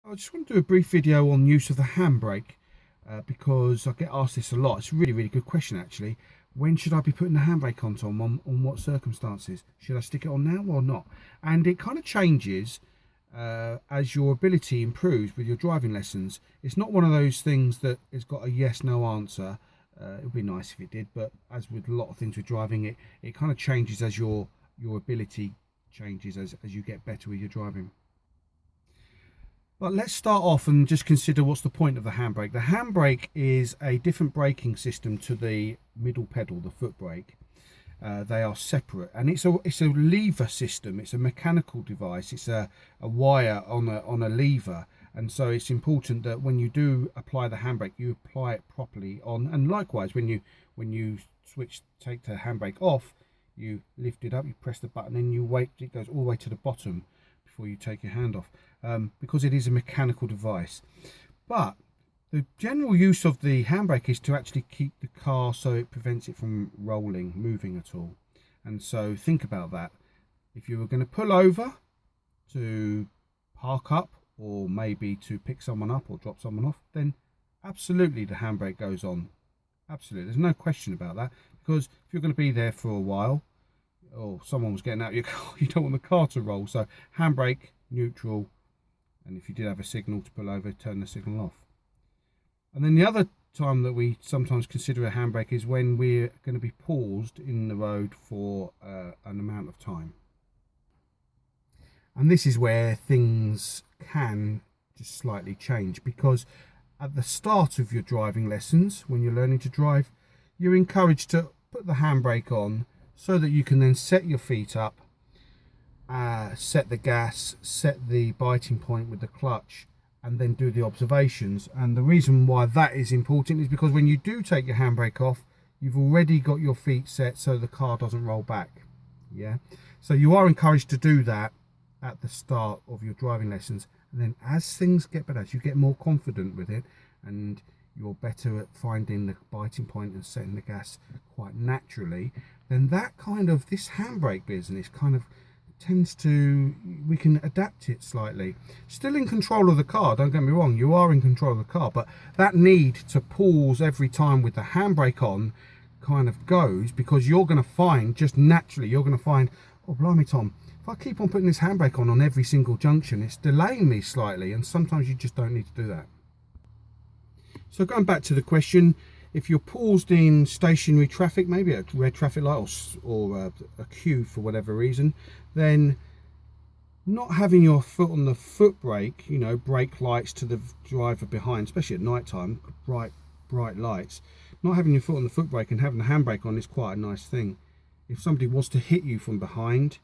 I just want to do a brief video on use of the handbrake because I get asked this a lot. It's a really good question actually. When should I be putting the handbrake on, Tom? On what circumstances? Should I stick it on now or not? And it kind of changes as your ability improves with your driving lessons. It's not one of those things that has got a yes no answer. It would be nice if it did, but as with a lot of things with driving, it kind of changes as your ability changes as you get better with your driving. But let's start off and just consider what's the point of the handbrake. The handbrake is a different braking system to the middle pedal, the foot brake. They are separate, and it's a lever system. It's a mechanical device. It's a wire on a lever, and so it's important that when you do apply the handbrake, you apply it properly on. And likewise, when you take the handbrake off, you lift it up, you press the button, and you wait. It goes all the way to the bottom before you take your hand off, because it is a mechanical device. But the general use of the handbrake is to actually keep the car so it prevents it from moving at all. And so think about that. If you were going to pull over to park up, or maybe to pick someone up or drop someone off, then absolutely the handbrake goes on. Absolutely, there's no question about that, because if you're going to be there for a while, or someone was getting out of your car, you don't want the car to roll. So handbrake, neutral, and if you did have a signal to pull over, turn the signal off. And then the other time that we sometimes consider a handbrake is when we're going to be paused in the road for an amount of time. And this is where things can just slightly change, because at the start of your driving lessons, when you're learning to drive, you're encouraged to put the handbrake on so that you can then set your feet up, set the gas, set the biting point with the clutch, and then do the observations. And the reason why that is important is because when you do take your handbrake off, you've already got your feet set so the car doesn't roll back. Yeah, so you are encouraged to do that at the start of your driving lessons, and then as things get better, as you get more confident with it, and you're better at finding the biting point and setting the gas quite naturally, then this handbrake business kind of tends to, we can adapt it slightly. Still in control of the car, don't get me wrong, you are in control of the car, but that need to pause every time with the handbrake on kind of goes, because you're going to find, just naturally, you're going to find, oh blimey Tom, if I keep on putting this handbrake on every single junction, it's delaying me slightly, and sometimes you just don't need to do that. So going back to the question, if you're paused in stationary traffic, maybe a red traffic light or a queue for whatever reason, then not having your foot on the foot brake, you know, brake lights to the driver behind, especially at night time, bright lights, not having your foot on the foot brake and having the handbrake on is quite a nice thing. If somebody was to hit you from behind,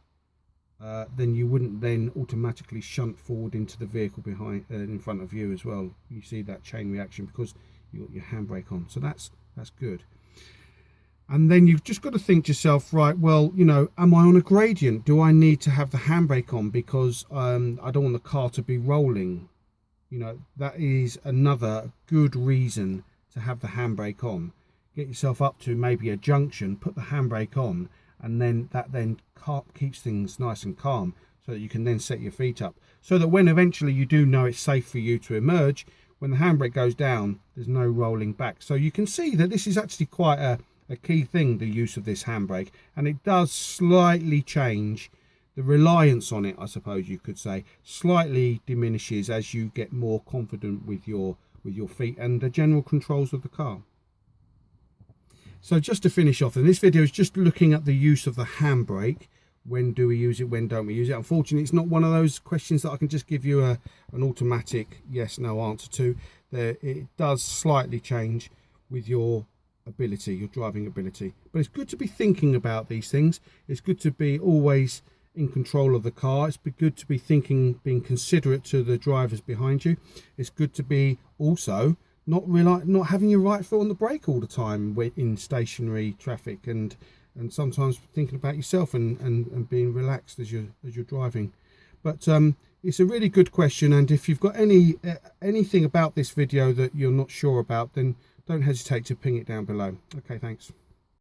then you wouldn't then automatically shunt forward into the vehicle behind, in front of you as well. You see that chain reaction because you got your handbrake on, so that's good. And then you've just got to think to yourself, right, well, you know, am I on a gradient? Do I need to have the handbrake on because I don't want the car to be rolling? You know, that is another good reason to have the handbrake on. Get yourself up to maybe a junction, put the handbrake on, and then that keeps things nice and calm, so that you can then set your feet up, so that when eventually you do know it's safe for you to emerge, when the handbrake goes down, there's no rolling back. So you can see that this is actually quite a key thing, the use of this handbrake, and it does slightly change the reliance on it, I suppose you could say, slightly diminishes as you get more confident with your feet and the general controls of the car. So just to finish off, and this video is just looking at the use of the handbrake. When do we use it? When don't we use it? Unfortunately, it's not one of those questions that I can just give you an automatic yes, no answer to. It does slightly change with your ability, your driving ability. But it's good to be thinking about these things. It's good to be always in control of the car. It's good to be being considerate to the drivers behind you. It's good to be also not having your right foot on the brake all the time in stationary traffic, and sometimes thinking about yourself and being relaxed as you're driving. But it's a really good question, and if you've got anything about this video that you're not sure about, then don't hesitate to ping it down below. Okay, thanks.